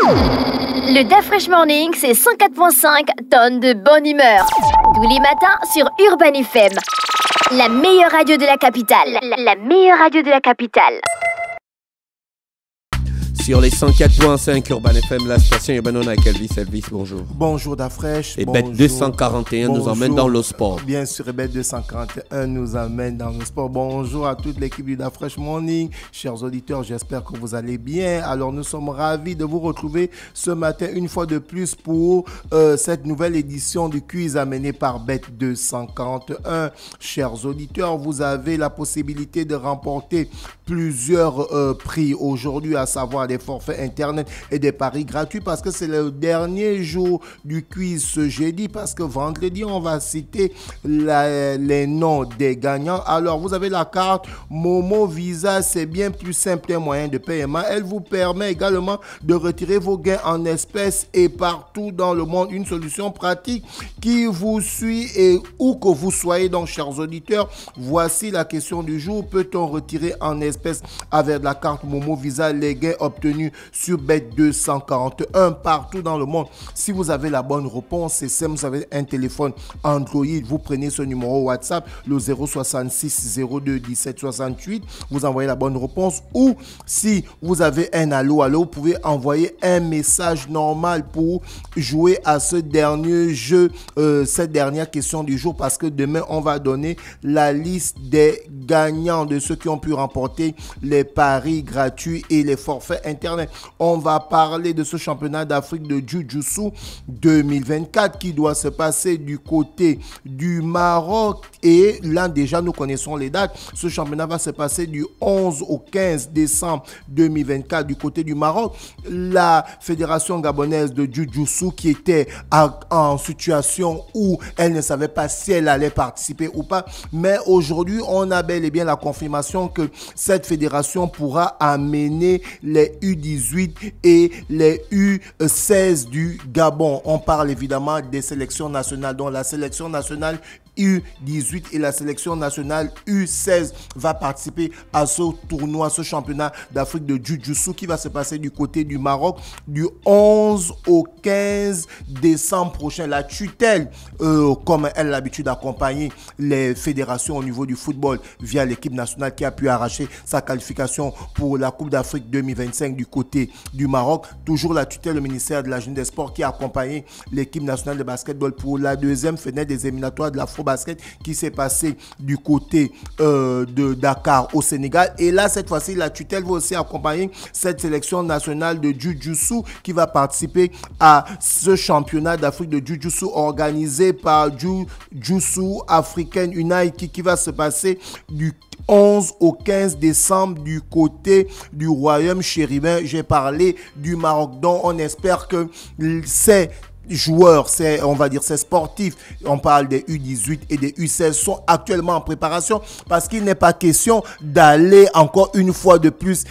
Le DaFresh Morning, c'est 104.5 tonnes de bonne humeur. Tous les matins sur Urban FM. La meilleure radio de la capitale. La meilleure radio de la capitale. Sur les 104.5 Urban FM, la station Urban, on a Elvis, bonjour. Bonjour DaFresh. Et Bet 241 nous emmène dans le sport. Bien sûr, Bet 241 nous emmène dans le sport. Bonjour à toute l'équipe du DaFresh Morning. Chers auditeurs, j'espère que vous allez bien. Alors, nous sommes ravis de vous retrouver ce matin une fois de plus pour cette nouvelle édition du quiz amené par Bet 241. Chers auditeurs, vous avez la possibilité de remporter plusieurs prix aujourd'hui, à savoir des forfaits internet et des paris gratuits, parce que c'est le dernier jour du quiz ce jeudi, parce que vendredi on va citer les noms des gagnants. Alors vous avez la carte Momo Visa, c'est bien plus simple et moyen de paiement. Elle vous permet également de retirer vos gains en espèces et partout dans le monde, une solution pratique qui vous suit et où que vous soyez. Donc chers auditeurs, voici la question du jour: peut-on retirer en espèces avec la carte Momo Visa les gains obtenus sur Bet 241 partout dans le monde? Si vous avez la bonne réponse, c'est simple, vous avez un téléphone Android, vous prenez ce numéro WhatsApp, le 066 02 17 68, vous envoyez la bonne réponse. Ou si vous avez un allô, vous pouvez envoyer un message normal pour jouer à ce dernier jeu, cette dernière question du jour, parce que demain on va donner la liste des gagnants, de ceux qui ont pu remporter les paris gratuits et les forfaits internet. On va parler de ce championnat d'Afrique de Jiu-Jitsu 2024 qui doit se passer du côté du Maroc. Et là déjà nous connaissons les dates. Ce championnat va se passer du 11 au 15 décembre 2024 du côté du Maroc. La fédération gabonaise de Jiu-Jitsu, qui était en situation où elle ne savait pas si elle allait participer ou pas, mais aujourd'hui on a bel et bien la confirmation que cette fédération pourra amener les U18 et les U16 du Gabon. On parle évidemment des sélections nationales, dont la sélection nationale U18 et la sélection nationale U16 va participer à ce tournoi, ce championnat d'Afrique de Jiu-Jitsu qui va se passer du côté du Maroc du 11 au 15 décembre prochain. La tutelle, comme elle a l'habitude d'accompagner les fédérations au niveau du football via l'équipe nationale qui a pu arracher sa qualification pour la Coupe d'Afrique 2025 du côté du Maroc. Toujours la tutelle, le ministère de la Jeunesse des Sports qui a accompagné l'équipe nationale de basketball pour la deuxième fenêtre des éliminatoires de l'Afro-Basket qui s'est passé du côté de Dakar au Sénégal. Et là, cette fois-ci, la tutelle va aussi accompagner cette sélection nationale de Jiu-Jitsu qui va participer à ce championnat d'Afrique de Jiu-Jitsu organisé par Jiu-Jitsu African Unite qui va se passer du 11 au 15 décembre du côté du royaume chérubin. J'ai parlé du Maroc, donc on espère que c'est joueurs, on va dire ces sportifs, on parle des U18 et des U16, sont actuellement en préparation, parce qu'il n'est pas question d'aller encore une fois de plus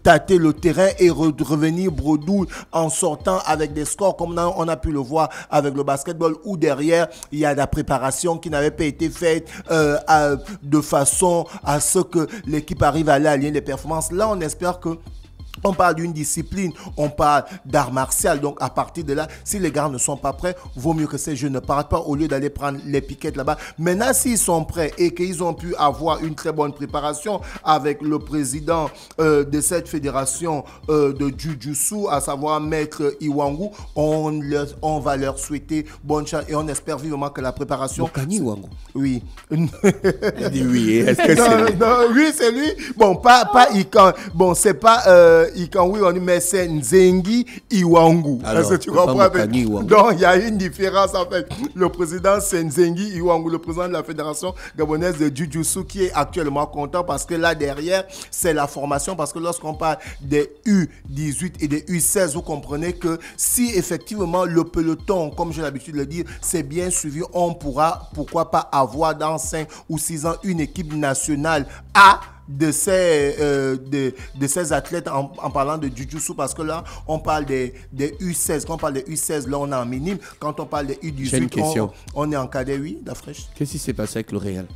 tâter le terrain et revenir bredouille en sortant avec des scores comme on a pu le voir avec le basketball, où derrière il y a la préparation qui n'avait pas été faite de façon à ce que l'équipe arrive à aller aligner les performances. Là, on espère que on parle d'une discipline, on parle d'art martial. Donc, à partir de là, si les gars ne sont pas prêts, vaut mieux que ces jeunes ne partent pas au lieu d'aller prendre les piquettes là-bas. Maintenant, s'ils sont prêts et qu'ils ont pu avoir une très bonne préparation avec le président de cette fédération de Jiu-Jitsu, à savoir Maître Iwangu, on va leur souhaiter bonne chance et on espère vivement que la préparation... Bokani Iwangu. Oui. Il dit oui. Est-ce que c'est lui? Non, oui, c'est lui. Bon, pas Ikan. Bon, c'est pas... Ikanwi, mais c'est Nzengi Iwangu. Est-ce que tu comprends? Donc, il y a une différence en fait. Le président, c'est Nzengi Iwangu, le président de la fédération gabonaise de Jiu-Jitsu, qui est actuellement content parce que là derrière, c'est la formation. Parce que lorsqu'on parle des U18 et des U16, vous comprenez que si effectivement le peloton, comme j'ai l'habitude de le dire, c'est bien suivi, on pourra, pourquoi pas, avoir dans 5 ou 6 ans une équipe nationale A de ces athlètes en parlant de Jiu-Jitsu, parce que là on parle des U16. Quand on parle des U16, là on est en minime. Quand on parle des U18, on est en cadet. Oui, DaFresh. Qu'est-ce qui s'est passé avec le Real?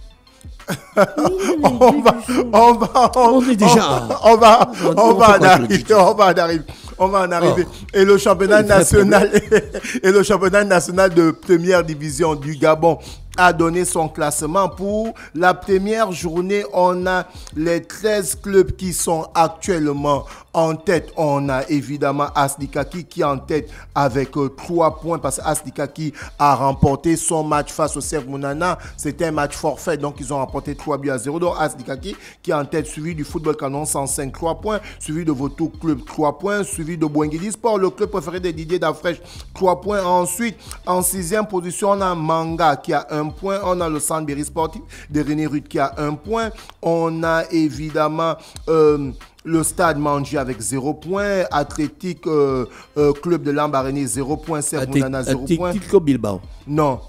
On va en arriver. On va en arriver. Et le championnat national et le championnat national de première division du Gabon a donné son classement. Pour la première journée, on a les 13 clubs qui sont actuellement en tête. On a évidemment Asdikaki qui est en tête avec 3 points parce que Asdikaki a remporté son match face au Cerf Mounana. C'était un match forfait, donc ils ont remporté 3-0. Donc Asdikaki qui est en tête, suivi du Football Canon 105, 3 points, suivi de Vautour Club 3 points, suivi de Boingidi Sport, le club préféré de Didier Dafresh, 3 points. Ensuite, en 6e position, on a Manga qui a 1 point. On a le Sandberry Sportif de René Ruth qui a 1 point. On a évidemment le Stade Manji avec 0 point. Athlétique Club de Lambaréné 0 point. Cerf Mounana 0 point. Athlétique Club Bilbao. Non.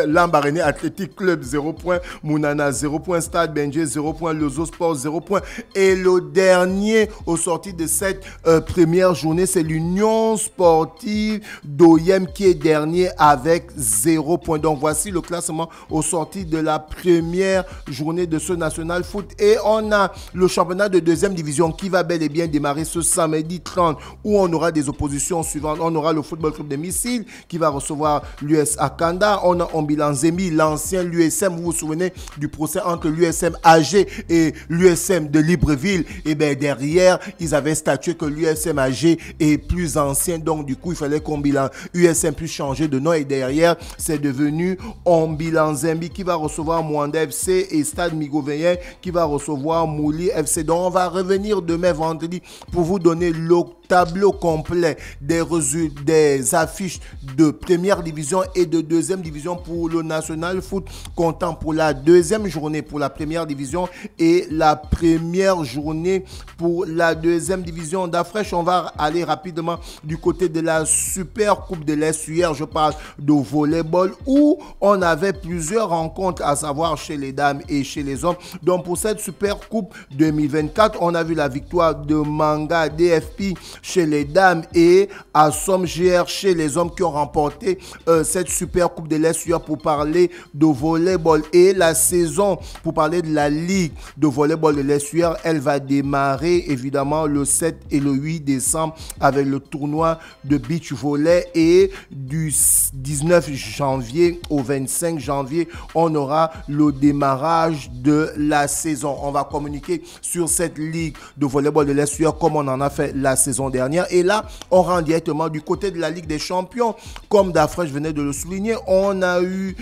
Lambaréné Athlétique Club 0 point. Mounana 0 point. Stade Benjé 0 point. Lozo Sport 0 point. Et le dernier au sorti de cette première journée, c'est l'Union Sportive d'Oyem qui est dernier avec 0 point. Donc voici le classement au sorti de la première journée de ce National Foot. Et on a le championnat de deuxième division qui va bel et bien démarrer ce samedi 30 où on aura des oppositions suivantes. On aura le Football Club de Missile qui va recevoir l'US Akanda. On a Ombilan Zemi, l'ancien l'USM. Vous vous souvenez du procès entre l'USM AG et l'USM de Libreville. Et bien derrière, ils avaient statué que l'USM AG est plus ancien. Donc du coup, il fallait qu'Ombilan USM puisse changer de nom. Et derrière, c'est devenu Ombilan Zemi qui va recevoir Mwanda FC et Stade Migoveyen qui va recevoir Mouli FC. Donc on va revenir demain vendredi pour vous donner le tableau complet des résultats, des affiches de première division et de deuxième division pour le National Foot, comptant pour la deuxième journée pour la première division et la première journée pour la deuxième division d'Afresh. On va aller rapidement du côté de la Super Coupe de l'Est. Hier, je parle de volleyball où on avait plusieurs rencontres à savoir chez les dames et chez les hommes. Donc pour cette Super Coupe 2024, on a vu la victoire de Manga DFP chez les dames et Assom GR chez les hommes qui ont remporté cette Super Coupe de l'Est pour parler de volleyball. Et la saison, pour parler de la Ligue de volleyball de l'Est, elle va démarrer évidemment le 7 et le 8 décembre avec le tournoi de beach volley et du 19 janvier au 25 janvier, on aura le démarrage de la saison. On va communiquer sur cette Ligue de volleyball de l'Est comme on en a fait la saison dernière. Et là, on rentre directement du côté de la Ligue des Champions. Comme Dafresh venait de le souligner, on a eu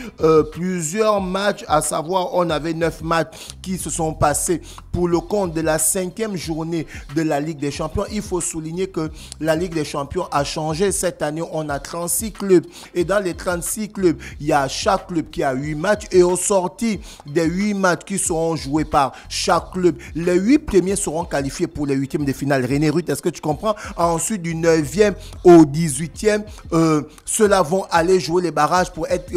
plusieurs matchs, à savoir, on avait 9 matchs qui se sont passés pour le compte de la 5e journée de la Ligue des Champions. Il faut souligner que la Ligue des Champions a changé. Cette année, on a 36 clubs. Et dans les 36 clubs, il y a chaque club qui a 8 matchs. Et au sorti des 8 matchs qui seront joués par chaque club, les 8 premiers seront qualifiés pour les 8e de finale. René Ruth, est-ce que tu comprends? Ensuite, du 9e au 18e, ceux-là vont aller jouer les barrages pour être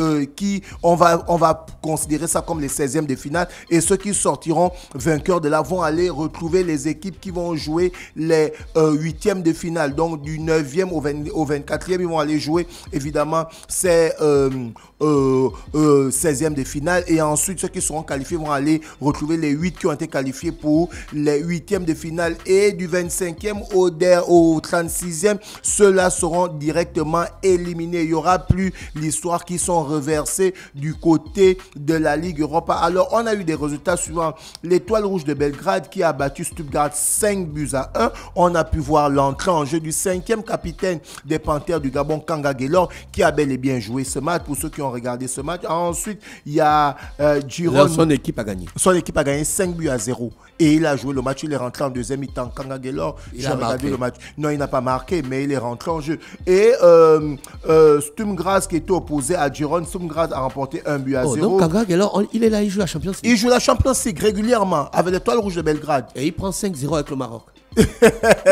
on va considérer ça comme les 16e de finale. Et ceux qui sortiront vainqueurs de là vont aller retrouver les équipes qui vont jouer les 8e de finale. Donc, du 9e au 24e, ils vont aller jouer, évidemment, ces 16e de finale. Et ensuite, ceux qui seront qualifiés vont aller retrouver les 8 qui ont été qualifiés pour les 8e de finale. Et du 25e au 36e, ceux-là seront directement éliminés. Il n'y aura plus l'histoire qui sont reversées du côté de la Ligue Europa. Alors, on a eu des résultats suivants. L'Étoile Rouge de Belgrade qui a battu Stuttgart 5-1. On a pu voir l'entrée en jeu du 5e capitaine des Panthères du Gabon, Kanga Gaylor, qui a bel et bien joué ce match, pour ceux qui ont regardé ce match. Ensuite, il y a Giron. Son équipe a gagné. Son équipe a gagné 5-0. Et il a joué le match. Il est rentré en deuxième mi-temps. Kanga Gaylor, j'ai regardé le match. Non, il n'a pas marqué, mais il est rentré en jeu. Et Sturm Graz qui était opposé à Giron. Sturm Graz a remporté 1-0. Donc Kanga Gaylor, il est là, il joue la Champions League. Il joue la Champions League régulièrement avec l'Étoile Rouge de Belgrade. Et il prend 5-0 avec le Maroc.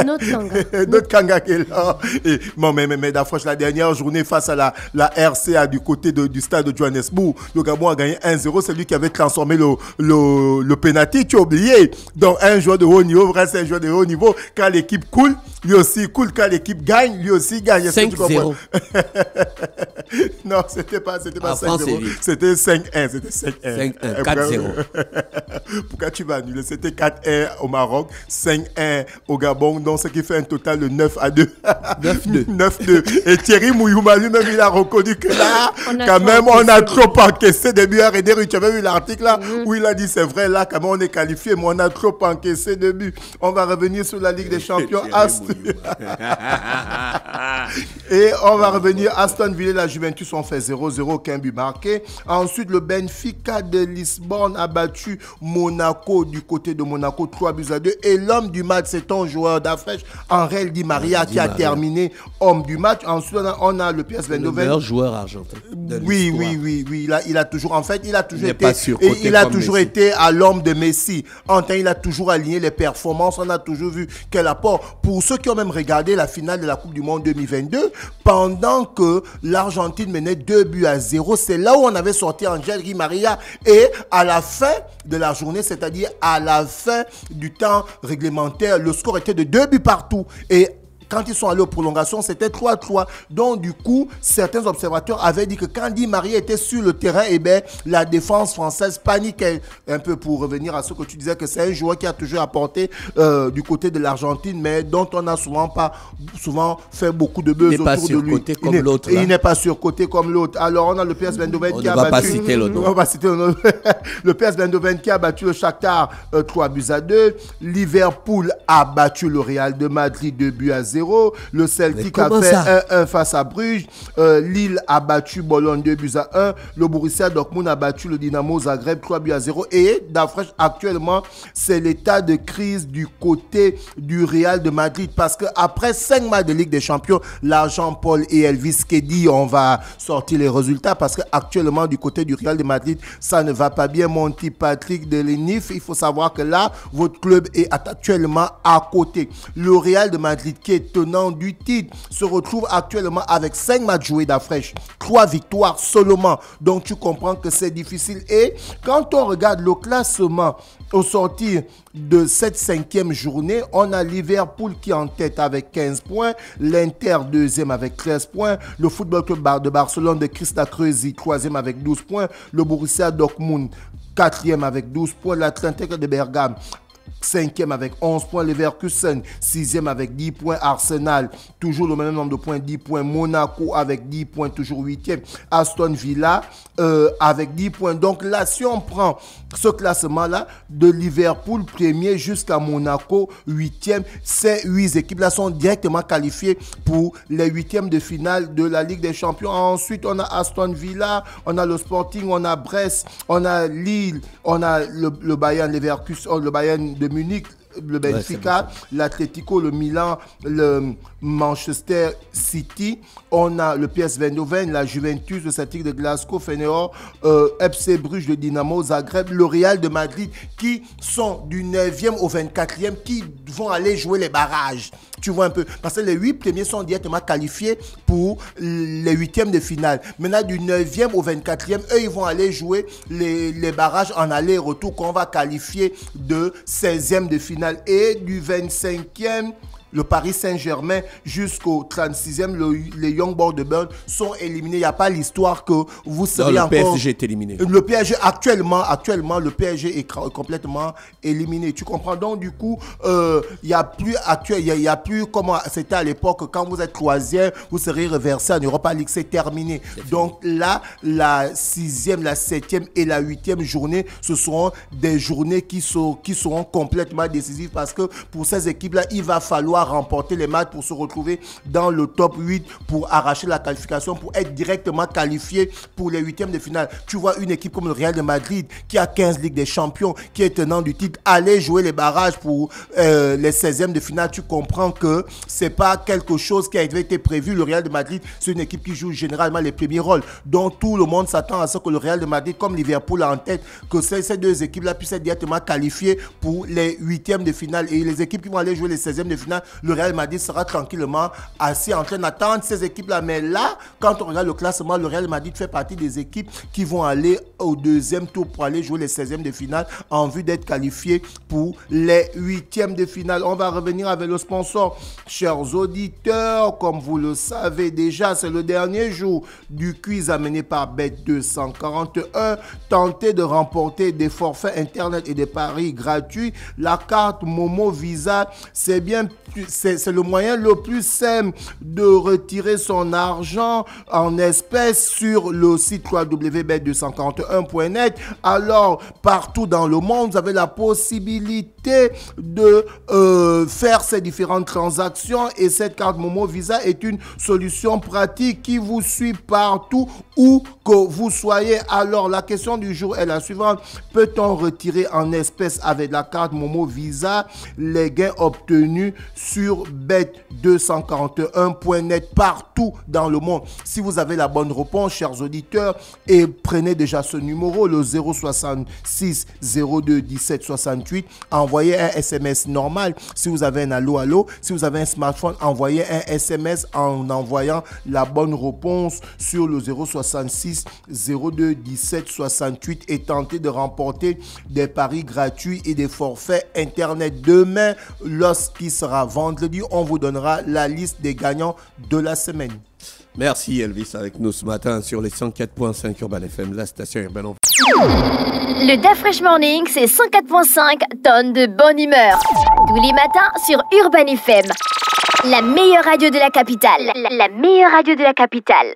Notre Kanga. Notre Kanga qui est là. Et, bon, mais d'Afroche, la dernière journée face à la RCA du côté du stade de Johannesburg, le Gabon a gagné 1-0. C'est lui qui avait transformé le penalty. Tu as oublié. Donc, un joueur de haut niveau reste un joueur de haut niveau. Quand l'équipe coule, lui aussi coule. Quand l'équipe gagne, lui aussi gagne. 5-0. Non, c'était pas 5-0. C'était 5-1. C'était 5-1. 4-0. Pourquoi tu vas annuler? C'était 4-1 au Maroc, 5-1 au Gabon, donc ce qui fait un total de 9-2. 9-2. 9-2. Et Thierry Mouyouma lui-même, il a reconnu que là, on a trop encaissé des buts. René, tu avais vu l'article là où il a dit c'est vrai, là, quand même, on est qualifié, mais on a trop encaissé de buts. On va revenir sur la Ligue des Champions. Et on va revenir. Aston Villa et la Juventus ont fait 0-0, aucun but marqué. Ensuite, le Benfica de Lisbonne a battu Monaco du côté de Monaco, 3-2. Et l'homme du match, c'est ton joueur d'affiche, Angel Di Maria, qui a terminé homme du match. Ensuite, on a le PSV Eindhoven. Le meilleur joueur argentin. Oui. Il a toujours été à l'homme de Messi. Il a toujours aligné les performances. On a toujours vu quel apport. Pour ceux qui ont même regardé la finale de la Coupe du Monde 2022, pendant que l'Argentine menait 2-0, c'est là où on avait sorti Angel Di Maria. Et à la fin de la journée, c'est-à-dire à la fin du temps réglementaire, le score était de 2 buts partout. Et quand ils sont allés aux prolongations, c'était 3-3. Donc, du coup, certains observateurs avaient dit que quand Di Maria était sur le terrain, la défense française paniquait un peu, pour revenir à ce que tu disais, que c'est un joueur qui a toujours apporté du côté de l'Argentine, mais dont on n'a souvent fait beaucoup de buzz autour de lui. Comme l'autre. Il n'est pas surcoté comme l'autre. Alors, on a le PSV Eindhoven qui a battu... On ne va pas citer le nom. On va citer le nom. Le PSV Eindhoven qui a battu le Shakhtar 3-2. Liverpool a battu le Real de Madrid 2-0. Le Celtic a fait 1-1 face à Bruges. Lille a battu Bologne 2-1. Le Borussia Dortmund a battu le Dynamo Zagreb 3-0. Et d'afresh, actuellement, c'est l'état de crise du côté du Real de Madrid. Parce qu'après 5 matchs de Ligue des Champions, l'argent Paul et Elvis Kedi, on va sortir les résultats. Parce qu'actuellement, du côté du Real de Madrid, ça ne va pas bien. Mon petit Patrick de Lenif, il faut savoir que là, votre club est actuellement à côté. Le Real de Madrid, qui est tenant du titre, se retrouve actuellement avec 5 matchs joués d'afresh, 3 victoires seulement. Donc tu comprends que c'est difficile. Et quand on regarde le classement au sortir de cette 5e journée, on a Liverpool qui est en tête avec 15 points, l'Inter 2e avec 13 points, le Football Club de Barcelone de Christa Kreuzi 3e avec 12 points, le Borussia Dortmund 4e avec 12 points, l'Atlético de Bergame 5e avec 11 points, Leverkusen 6e avec 10 points, Arsenal toujours le même nombre de points, 10 points, Monaco avec 10 points, toujours 8e, Aston Villa avec 10 points. Donc là, si on prend ce classement-là, de Liverpool premier jusqu'à Monaco 8e, ces 8 équipes-là sont directement qualifiées pour les 8e de finale de la Ligue des Champions. Ensuite, on a Aston Villa, on a le Sporting, on a Brest, on a Lille, on a le Bayern Leverkusen, le Bayern de Munich, le Benfica, l'Atlético, le Milan, le Manchester City. On a le PSV Eindhoven, la Juventus, le Celtic de Glasgow, Feyenoord, FC Bruges, le Dynamo Zagreb, le Real de Madrid, qui sont du 9e au 24e, qui vont aller jouer les barrages. Tu vois un peu. Parce que les 8 premiers sont directement qualifiés pour les 8e de finale. Maintenant, du 9e au 24e, eux, ils vont aller jouer les barrages en aller-retour qu'on va qualifier de 16e de finale. Et du 25e, le Paris Saint-Germain jusqu'au 36e, les Young Boys de Berne sont éliminés. Il n'y a pas l'histoire que vous seriez encore... Le PSG est éliminé. Le PSG, actuellement, le PSG est complètement éliminé. Tu comprends? Donc, du coup, il n'y a plus comment c'était à l'époque, quand vous êtes 3e, vous serez reversé en Europa League. C'est terminé. Donc là, la 6e, la 7e et la 8e journée, ce seront des journées qui seront complètement décisives, parce que pour ces équipes-là, il va falloir remporter les matchs pour se retrouver dans le top 8, pour arracher la qualification, pour être directement qualifié pour les 8e de finale. Tu vois une équipe comme le Real de Madrid qui a 15 Ligues des Champions, qui est tenant du titre, aller jouer les barrages pour les 16e de finale. Tu comprends que c'est pas quelque chose qui a été prévu. Le Real de Madrid, c'est une équipe qui joue généralement les premiers rôles. Donc tout le monde s'attend à ce que le Real de Madrid, comme Liverpool en tête, que ces deux équipes-là puissent être directement qualifiées pour les 8e de finale. Et les équipes qui vont aller jouer les 16e de finale, le Real Madrid sera tranquillement assis en train d'attendre ces équipes-là. Mais là, quand on regarde le classement, le Real Madrid fait partie des équipes qui vont aller au deuxième tour pour aller jouer les 16e de finale en vue d'être qualifiés pour les 8e de finale. On va revenir avec le sponsor. Chers auditeurs, comme vous le savez déjà, c'est le dernier jour du quiz amené par Bet241. Tentez de remporter des forfaits internet et des paris gratuits. La carte Momo Visa, c'est le moyen le plus simple de retirer son argent en espèces sur le site www.bet241.net. Alors, partout dans le monde, vous avez la possibilité de faire ces différentes transactions et cette carte Momo Visa est une solution pratique qui vous suit partout où que vous soyez. Alors, la question du jour est la suivante. Peut-on retirer en espèces avec la carte Momo Visa les gains obtenus sur bet241.net partout dans le monde? Si vous avez la bonne réponse, chers auditeurs, et prenez déjà ce numéro, le 066 02 17 68, envoyez un SMS normal. Si vous avez un allo, si vous avez un smartphone, envoyez un SMS en envoyant la bonne réponse sur le 066 02 17 68 et tentez de remporter des paris gratuits et des forfaits internet. Demain, lorsqu'il sera vendredi, on vous donnera la liste des gagnants de la semaine. Merci Elvis avec nous ce matin sur les 104.5 Urban FM, la station Urban. Le DaFresh Morning, c'est 104.5 tonnes de bonne humeur. Tous les matins sur Urban FM. La meilleure radio de la capitale. La meilleure radio de la capitale.